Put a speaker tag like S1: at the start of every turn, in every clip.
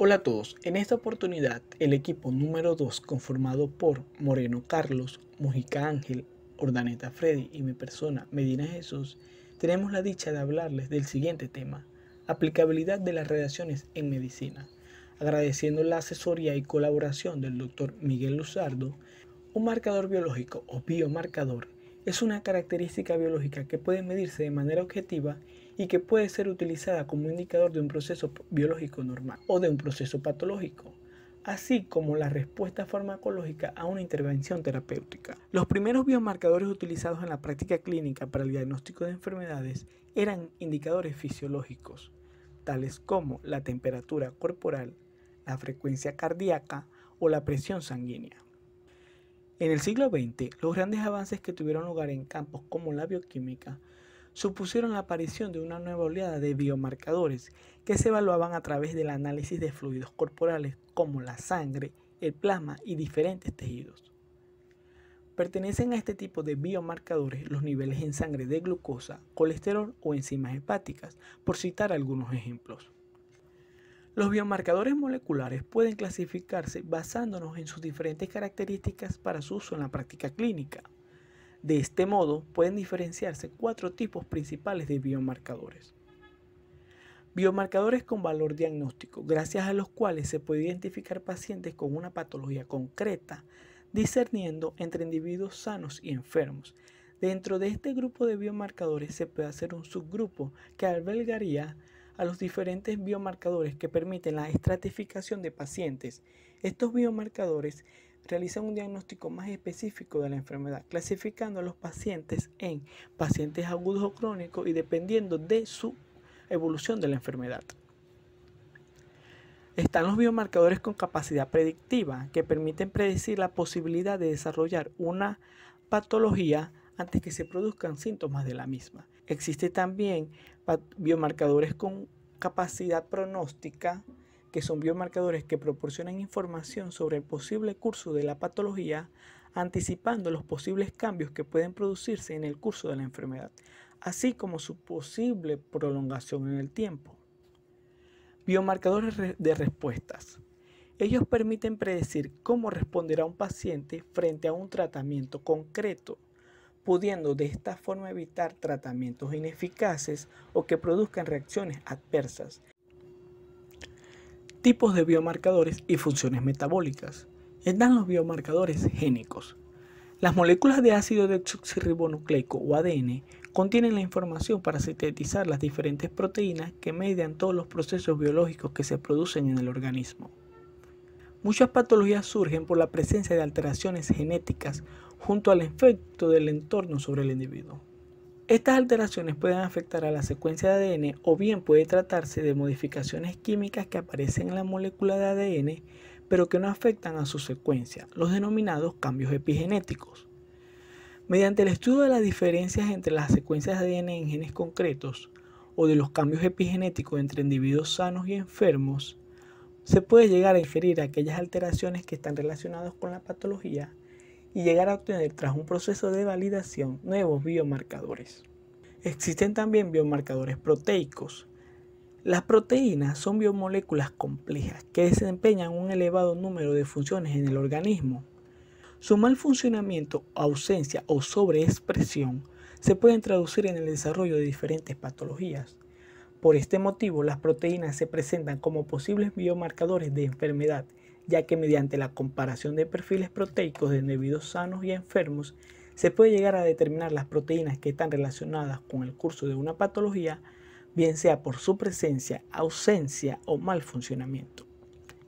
S1: Hola a todos, en esta oportunidad el equipo número 2 conformado por Moreno Carlos, Mujica Ángel, Urdaneta Freddy y mi persona Medina Jesús, tenemos la dicha de hablarles del siguiente tema: aplicabilidad de las radiaciones en medicina, agradeciendo la asesoría y colaboración del Dr. Miguel Luzardo. Un marcador biológico o biomarcador es una característica biológica que puede medirse de manera objetiva y que puede ser utilizada como indicador de un proceso biológico normal o de un proceso patológico, así como la respuesta farmacológica a una intervención terapéutica. Los primeros biomarcadores utilizados en la práctica clínica para el diagnóstico de enfermedades eran indicadores fisiológicos, tales como la temperatura corporal, la frecuencia cardíaca o la presión sanguínea. En el siglo XX, los grandes avances que tuvieron lugar en campos como la bioquímica supusieron la aparición de una nueva oleada de biomarcadores que se evaluaban a través del análisis de fluidos corporales como la sangre, el plasma y diferentes tejidos. Pertenecen a este tipo de biomarcadores los niveles en sangre de glucosa, colesterol o enzimas hepáticas, por citar algunos ejemplos. Los biomarcadores moleculares pueden clasificarse basándonos en sus diferentes características para su uso en la práctica clínica. De este modo, pueden diferenciarse 4 tipos principales de biomarcadores. Biomarcadores con valor diagnóstico, gracias a los cuales se puede identificar pacientes con una patología concreta, discerniendo entre individuos sanos y enfermos. Dentro de este grupo de biomarcadores se puede hacer un subgrupo que albergaría a los diferentes biomarcadores que permiten la estratificación de pacientes. Estos biomarcadores realizan un diagnóstico más específico de la enfermedad, clasificando a los pacientes en pacientes agudos o crónicos y dependiendo de su evolución de la enfermedad. Están los biomarcadores con capacidad predictiva, que permiten predecir la posibilidad de desarrollar una patología antes que se produzcan síntomas de la misma. Existe también biomarcadores con capacidad pronóstica, que son biomarcadores que proporcionan información sobre el posible curso de la patología, anticipando los posibles cambios que pueden producirse en el curso de la enfermedad, así como su posible prolongación en el tiempo. Biomarcadores de respuestas. Ellos permiten predecir cómo responderá un paciente frente a un tratamiento concreto, pudiendo de esta forma evitar tratamientos ineficaces o que produzcan reacciones adversas. Tipos de biomarcadores y funciones metabólicas. Están los biomarcadores génicos. Las moléculas de ácido desoxirribonucleico o ADN contienen la información para sintetizar las diferentes proteínas que median todos los procesos biológicos que se producen en el organismo. Muchas patologías surgen por la presencia de alteraciones genéticas junto al efecto del entorno sobre el individuo. Estas alteraciones pueden afectar a la secuencia de ADN o bien puede tratarse de modificaciones químicas que aparecen en la molécula de ADN pero que no afectan a su secuencia, los denominados cambios epigenéticos. Mediante el estudio de las diferencias entre las secuencias de ADN en genes concretos o de los cambios epigenéticos entre individuos sanos y enfermos, se puede llegar a inferir aquellas alteraciones que están relacionadas con la patología y llegar a obtener, tras un proceso de validación, nuevos biomarcadores. Existen también biomarcadores proteicos. Las proteínas son biomoléculas complejas que desempeñan un elevado número de funciones en el organismo. Su mal funcionamiento, ausencia o sobreexpresión se pueden traducir en el desarrollo de diferentes patologías. Por este motivo, las proteínas se presentan como posibles biomarcadores de enfermedad, ya que mediante la comparación de perfiles proteicos de individuos sanos y enfermos, se puede llegar a determinar las proteínas que están relacionadas con el curso de una patología, bien sea por su presencia, ausencia o mal funcionamiento.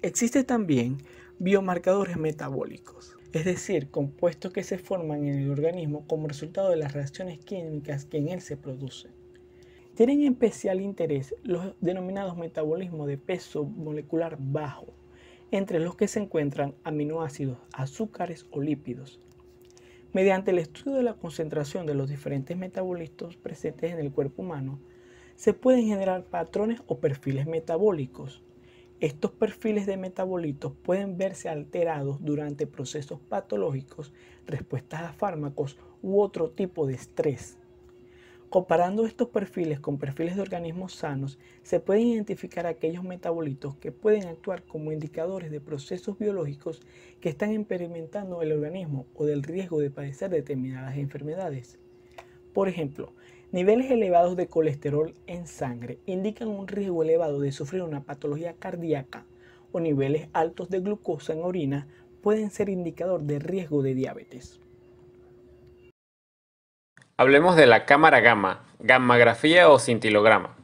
S1: Existen también biomarcadores metabólicos, es decir, compuestos que se forman en el organismo como resultado de las reacciones químicas que en él se producen. Tienen especial interés los denominados metabolismos de peso molecular bajo, entre los que se encuentran aminoácidos, azúcares o lípidos. Mediante el estudio de la concentración de los diferentes metabolitos presentes en el cuerpo humano, se pueden generar patrones o perfiles metabólicos. Estos perfiles de metabolitos pueden verse alterados durante procesos patológicos, respuestas a fármacos u otro tipo de estrés. Comparando estos perfiles con perfiles de organismos sanos, se pueden identificar aquellos metabolitos que pueden actuar como indicadores de procesos biológicos que están experimentando el organismo o del riesgo de padecer determinadas enfermedades. Por ejemplo, niveles elevados de colesterol en sangre indican un riesgo elevado de sufrir una patología cardíaca, o niveles altos de glucosa en orina pueden ser indicador de riesgo de diabetes.
S2: Hablemos de la cámara gamma, gammagrafía o cintilograma.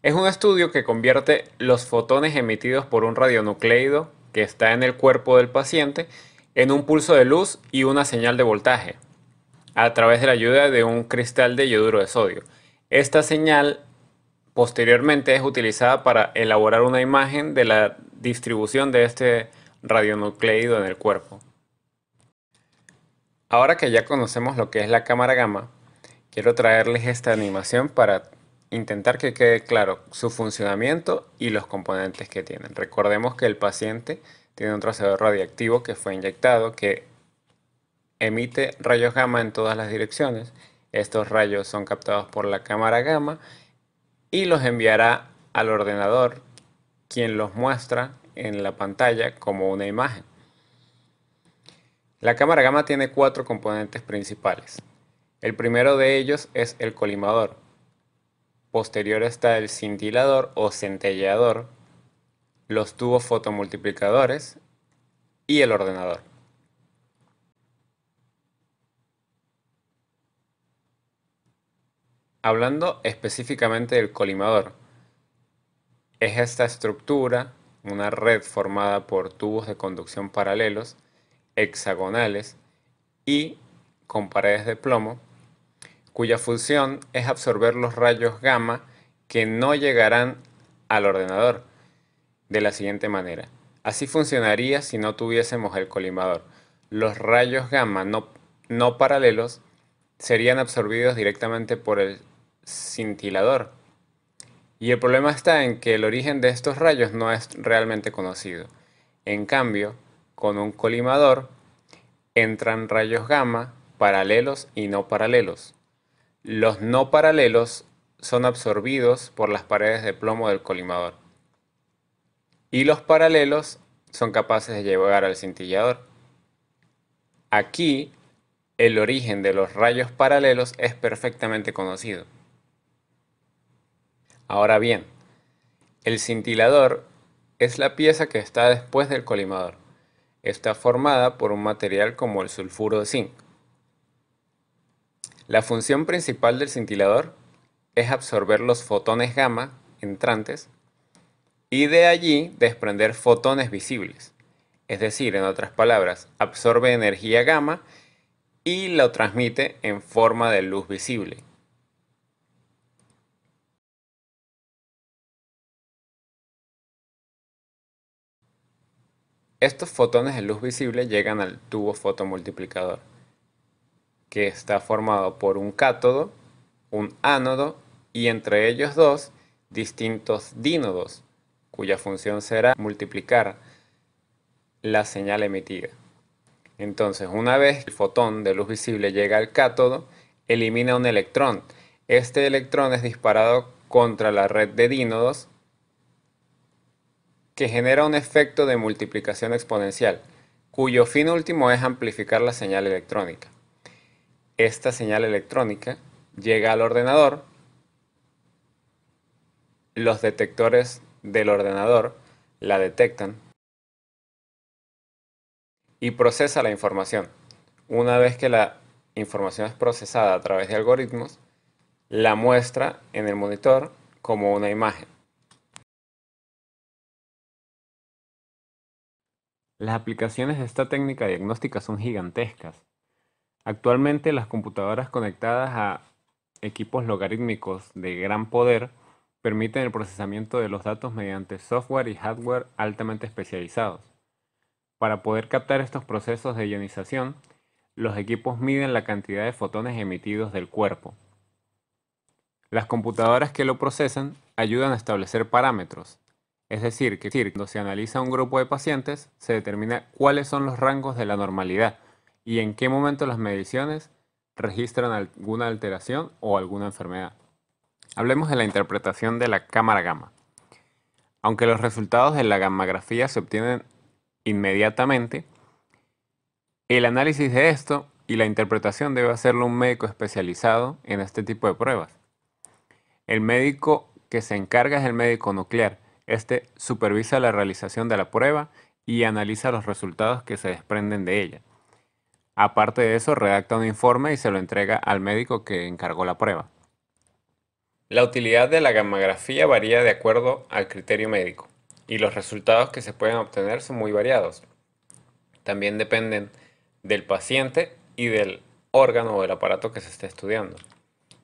S2: Es un estudio que convierte los fotones emitidos por un radionucleido que está en el cuerpo del paciente en un pulso de luz y una señal de voltaje, a través de la ayuda de un cristal de yoduro de sodio. Esta señal posteriormente es utilizada para elaborar una imagen de la distribución de este radionucleido en el cuerpo. Ahora que ya conocemos lo que es la cámara gamma, quiero traerles esta animación para intentar que quede claro su funcionamiento y los componentes que tienen. Recordemos que el paciente tiene un trazador radiactivo que fue inyectado, que emite rayos gamma en todas las direcciones. Estos rayos son captados por la cámara gamma y los enviará al ordenador, quien los muestra en la pantalla como una imagen. La cámara gamma tiene 4 componentes principales. El primero de ellos es el colimador. Posterior está el cintilador o centelleador, los tubos fotomultiplicadores y el ordenador. Hablando específicamente del colimador, es esta estructura, una red formada por tubos de conducción paralelos, hexagonales y con paredes de plomo, cuya función es absorber los rayos gamma que no llegarán al ordenador de la siguiente manera. Así funcionaría si no tuviésemos el colimador. Los rayos gamma no paralelos serían absorbidos directamente por el cintilador. Y el problema está en que el origen de estos rayos no es realmente conocido. En cambio, con un colimador entran rayos gamma paralelos y no paralelos. Los no paralelos son absorbidos por las paredes de plomo del colimador. Y los paralelos son capaces de llegar al cintillador. Aquí, el origen de los rayos paralelos es perfectamente conocido. Ahora bien, el cintilador es la pieza que está después del colimador. Está formada por un material como el sulfuro de zinc. La función principal del cintilador es absorber los fotones gamma entrantes y de allí desprender fotones visibles. Es decir, en otras palabras, absorbe energía gamma y lo transmite en forma de luz visible. Estos fotones de luz visible llegan al tubo fotomultiplicador, que está formado por un cátodo, un ánodo y entre ellos dos distintos dínodos, cuya función será multiplicar la señal emitida. Entonces, una vez el fotón de luz visible llega al cátodo, elimina un electrón. Este electrón es disparado contra la red de dínodos, que genera un efecto de multiplicación exponencial, cuyo fin último es amplificar la señal electrónica. Esta señal electrónica llega al ordenador, los detectores del ordenador la detectan y procesa la información. Una vez que la información es procesada a través de algoritmos, la muestra en el monitor como una imagen. Las aplicaciones de esta técnica diagnóstica son gigantescas. Actualmente las computadoras conectadas a equipos logarítmicos de gran poder permiten el procesamiento de los datos mediante software y hardware altamente especializados. Para poder captar estos procesos de ionización, los equipos miden la cantidad de fotones emitidos del cuerpo. Las computadoras que lo procesan ayudan a establecer parámetros. Es decir, que cuando se analiza un grupo de pacientes, se determina cuáles son los rangos de la normalidad y en qué momento las mediciones registran alguna alteración o alguna enfermedad. Hablemos de la interpretación de la cámara gamma. Aunque los resultados de la gammagrafía se obtienen inmediatamente, el análisis de esto y la interpretación debe hacerlo un médico especializado en este tipo de pruebas. El médico que se encarga es el médico nuclear. Este supervisa la realización de la prueba y analiza los resultados que se desprenden de ella. Aparte de eso, redacta un informe y se lo entrega al médico que encargó la prueba. La utilidad de la gammagrafía varía de acuerdo al criterio médico y los resultados que se pueden obtener son muy variados. También dependen del paciente y del órgano o del aparato que se esté estudiando.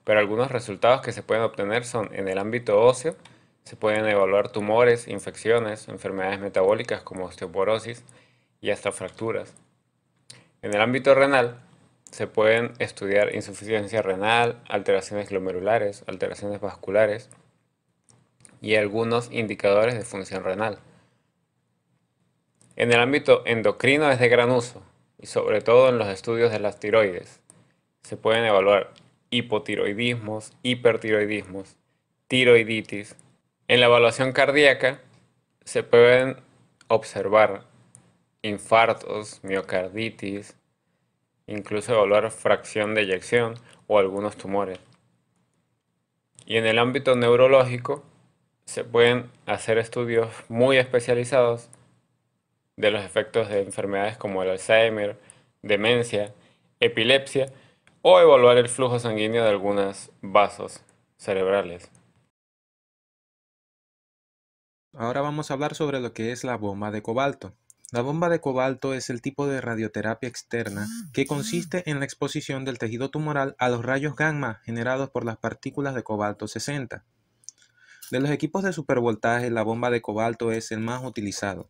S2: Pero algunos resultados que se pueden obtener son en el ámbito óseo, se pueden evaluar tumores, infecciones, enfermedades metabólicas como osteoporosis y hasta fracturas. En el ámbito renal, se pueden estudiar insuficiencia renal, alteraciones glomerulares, alteraciones vasculares y algunos indicadores de función renal. En el ámbito endocrino es de gran uso, y sobre todo en los estudios de las tiroides. Se pueden evaluar hipotiroidismos, hipertiroidismos, tiroiditis. En la evaluación cardíaca se pueden observar infartos, miocarditis, incluso evaluar fracción de eyección o algunos tumores. Y en el ámbito neurológico se pueden hacer estudios muy especializados de los efectos de enfermedades como el Alzheimer, demencia, epilepsia o evaluar el flujo sanguíneo de algunos vasos cerebrales.
S3: Ahora vamos a hablar sobre lo que es la bomba de cobalto. La bomba de cobalto es el tipo de radioterapia externa que consiste en la exposición del tejido tumoral a los rayos gamma generados por las partículas de cobalto 60. De los equipos de supervoltaje, la bomba de cobalto es el más utilizado,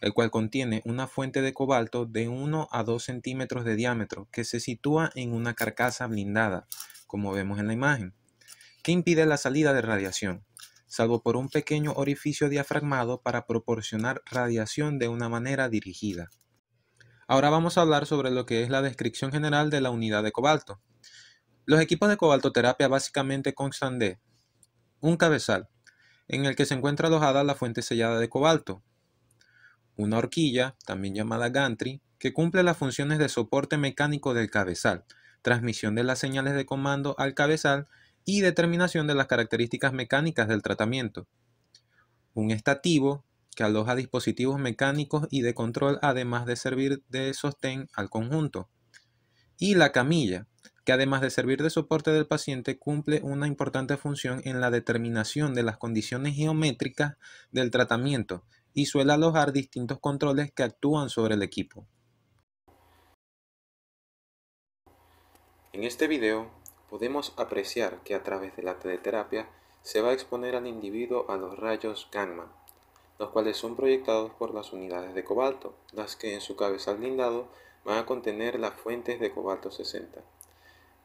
S3: el cual contiene una fuente de cobalto de 1 a 2 centímetros de diámetro que se sitúa en una carcasa blindada, como vemos en la imagen, que impide la salida de radiación, salvo por un pequeño orificio diafragmado para proporcionar radiación de una manera dirigida. Ahora vamos a hablar sobre lo que es la descripción general de la unidad de cobalto. Los equipos de cobaltoterapia básicamente constan de un cabezal, en el que se encuentra alojada la fuente sellada de cobalto, una horquilla, también llamada gantry, que cumple las funciones de soporte mecánico del cabezal, transmisión de las señales de comando al cabezal y determinación de las características mecánicas del tratamiento. Un estativo, que aloja dispositivos mecánicos y de control además de servir de sostén al conjunto. Y la camilla, que además de servir de soporte del paciente cumple una importante función en la determinación de las condiciones geométricas del tratamiento y suele alojar distintos controles que actúan sobre el equipo. En este video podemos apreciar que a través de la teleterapia se va a exponer al individuo a los rayos gamma, los cuales son proyectados por las unidades de cobalto, las que en su cabezal blindado van a contener las fuentes de cobalto 60.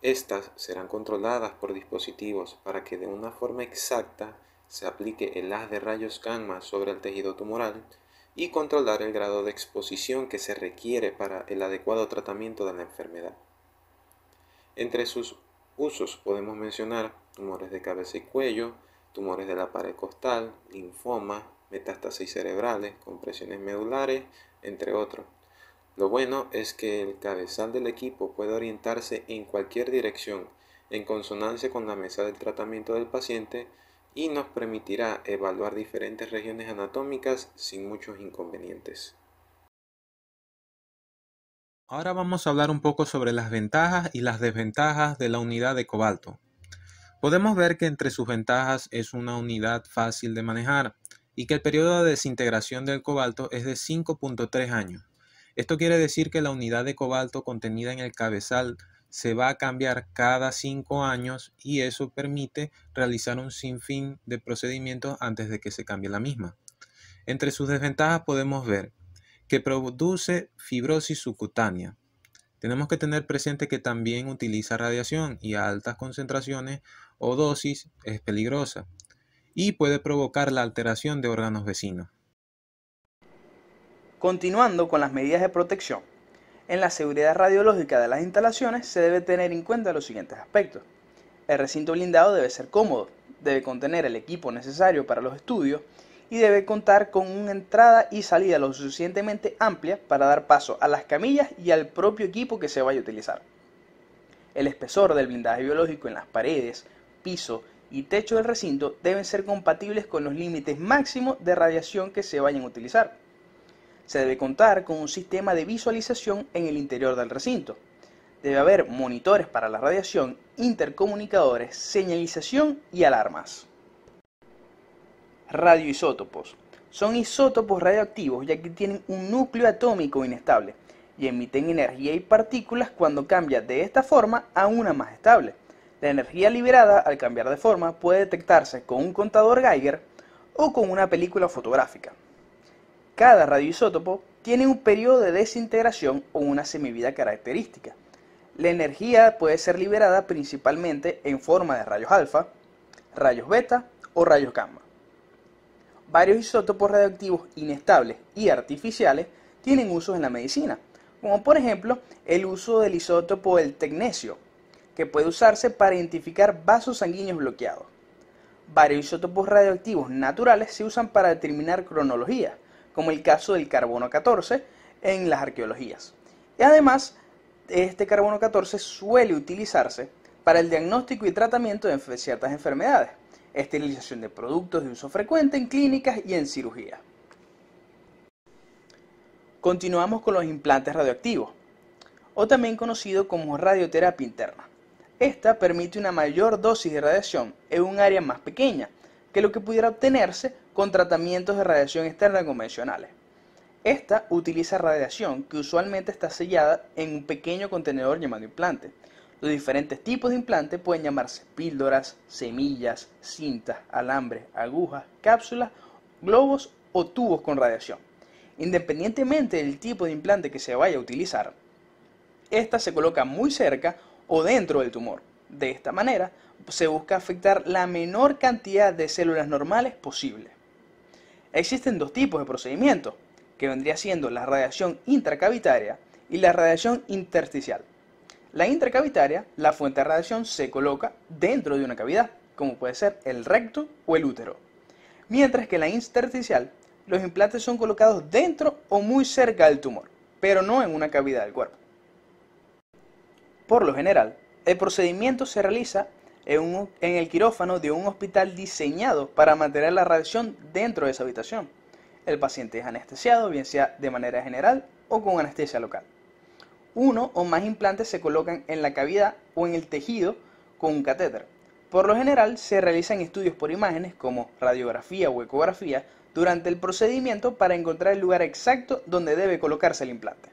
S3: Estas serán controladas por dispositivos para que de una forma exacta se aplique el haz de rayos gamma sobre el tejido tumoral y controlar el grado de exposición que se requiere para el adecuado tratamiento de la enfermedad. Entre sus usos podemos mencionar tumores de cabeza y cuello, tumores de la pared costal, linfoma, metástasis cerebrales, compresiones medulares, entre otros. Lo bueno es que el cabezal del equipo puede orientarse en cualquier dirección en consonancia con la mesa del tratamiento del paciente y nos permitirá evaluar diferentes regiones anatómicas sin muchos inconvenientes. Ahora vamos a hablar un poco sobre las ventajas y las desventajas de la unidad de cobalto. Podemos ver que entre sus ventajas es una unidad fácil de manejar y que el periodo de desintegración del cobalto es de 5.3 años. Esto quiere decir que la unidad de cobalto contenida en el cabezal se va a cambiar cada 5 años y eso permite realizar un sinfín de procedimientos antes de que se cambie la misma. Entre sus desventajas podemos ver que produce fibrosis subcutánea. Tenemos que tener presente que también utiliza radiación y a altas concentraciones o dosis es peligrosa y puede provocar la alteración de órganos vecinos.
S1: Continuando con las medidas de protección,
S4: En la seguridad radiológica de las instalaciones se debe tener en cuenta los siguientes aspectos. El recinto blindado debe ser cómodo, debe contener el equipo necesario para los estudios y debe contar con una entrada y salida lo suficientemente amplia para dar paso a las camillas y al propio equipo que se vaya a utilizar. El espesor del blindaje biológico en las paredes, piso y techo del recinto deben ser compatibles con los límites máximos de radiación que se vayan a utilizar. Se debe contar con un sistema de visualización en el interior del recinto. Debe haber monitores para la radiación, intercomunicadores, señalización y alarmas. Radioisótopos. Son isótopos radioactivos ya que tienen un núcleo atómico inestable y emiten energía y partículas cuando cambia de esta forma a una más estable. La energía liberada al cambiar de forma puede detectarse con un contador Geiger o con una película fotográfica. Cada radioisótopo tiene un periodo de desintegración o una semivida característica. La energía puede ser liberada principalmente en forma de rayos alfa, rayos beta o rayos gamma. Varios isótopos radioactivos inestables y artificiales tienen usos en la medicina, como por ejemplo el uso del isótopo del tecnecio, que puede usarse para identificar vasos sanguíneos bloqueados. Varios isótopos radioactivos naturales se usan para determinar cronología, como el caso del carbono 14 en las arqueologías. Y además, este carbono 14 suele utilizarse para el diagnóstico y tratamiento de ciertas enfermedades, esterilización de productos de uso frecuente en clínicas y en cirugía. Continuamos con los implantes radioactivos, o también conocido como radioterapia interna. Esta permite una mayor dosis de radiación en un área más pequeña que lo que pudiera obtenerse con tratamientos de radiación externa convencionales. Esta utiliza radiación que usualmente está sellada en un pequeño contenedor llamado implante. Los diferentes tipos de implante pueden llamarse píldoras, semillas, cintas, alambres, agujas, cápsulas, globos o tubos con radiación. Independientemente del tipo de implante que se vaya a utilizar, esta se coloca muy cerca o dentro del tumor. De esta manera, se busca afectar la menor cantidad de células normales posible. Existen dos tipos de procedimientos, que vendría siendo la radiación intracavitaria y la radiación intersticial. La intracavitaria, la fuente de radiación se coloca dentro de una cavidad, como puede ser el recto o el útero. Mientras que la intersticial, los implantes son colocados dentro o muy cerca del tumor, pero no en una cavidad del cuerpo. Por lo general, el procedimiento se realiza en el quirófano de un hospital diseñado para mantener la radiación dentro de esa habitación. El paciente es anestesiado, bien sea de manera general o con anestesia local. Uno o más implantes se colocan en la cavidad o en el tejido con un catéter. Por lo general, se realizan estudios por imágenes como radiografía o ecografía durante el procedimiento para encontrar el lugar exacto donde debe colocarse el implante.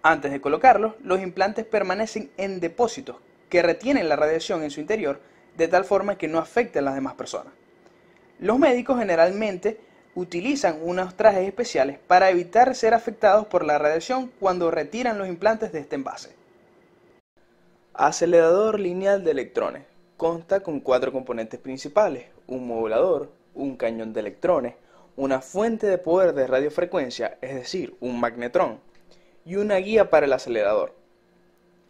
S4: Antes de colocarlos, los implantes permanecen en depósitos que retienen la radiación en su interior de tal forma que no afecten a las demás personas. Los médicos generalmente utilizan unos trajes especiales para evitar ser afectados por la radiación cuando retiran los implantes de este envase. Acelerador lineal de electrones. Consta con 4 componentes principales: un modulador, un cañón de electrones, una fuente de poder de radiofrecuencia, es decir, un magnetrón, y una guía para el acelerador.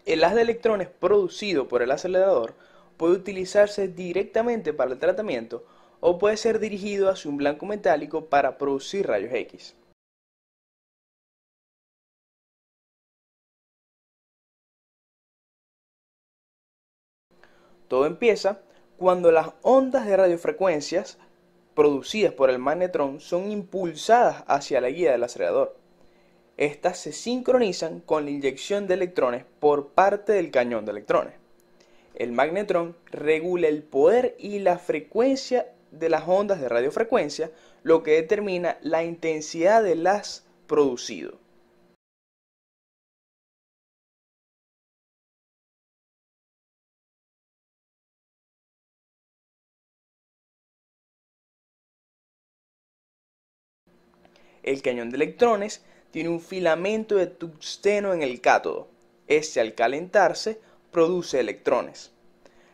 S4: El haz de electrones producido por el acelerador puede utilizarse directamente para el tratamiento o puede ser dirigido hacia un blanco metálico para producir rayos X. Todo empieza cuando las ondas de radiofrecuencias producidas por el magnetrón son impulsadas hacia la guía del acelerador. Estas se sincronizan con la inyección de electrones por parte del cañón de electrones. El magnetrón regula el poder y la frecuencia de las ondas de radiofrecuencia, lo que determina la intensidad del haz producido. El cañón de electrones tiene un filamento de tungsteno en el cátodo. Este, al calentarse, produce electrones.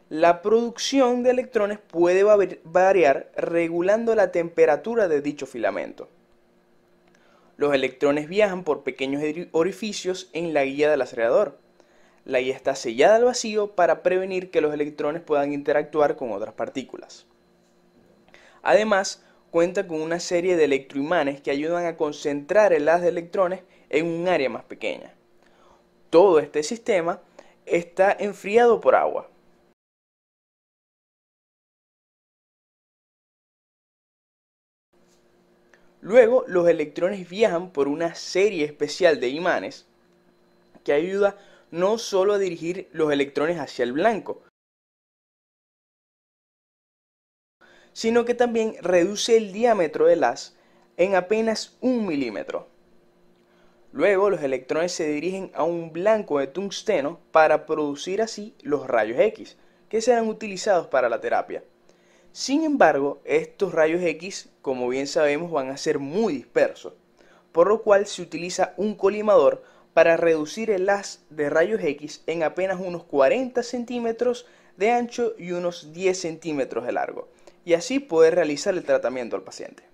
S4: La producción de electrones puede variar regulando la temperatura de dicho filamento. los electrones viajan por pequeños orificios en la guía del acelerador. La guía está sellada al vacío para prevenir que los electrones puedan interactuar con otras partículas. Además, cuenta con una serie de electroimanes que ayudan a concentrar el haz de electrones en un área más pequeña. Todo este sistema está enfriado por agua. Luego, los electrones viajan por una serie especial de imanes que ayuda no solo a dirigir los electrones hacia el blanco, sino que también reduce el diámetro del haz en apenas 1 milímetro. Luego los electrones se dirigen a un blanco de tungsteno para producir así los rayos X, que serán utilizados para la terapia. Sin embargo, estos rayos X, como bien sabemos, van a ser muy dispersos, por lo cual se utiliza un colimador para reducir el haz de rayos X en apenas unos 40 centímetros de ancho y unos 10 centímetros de largo, y así poder realizar el tratamiento al paciente.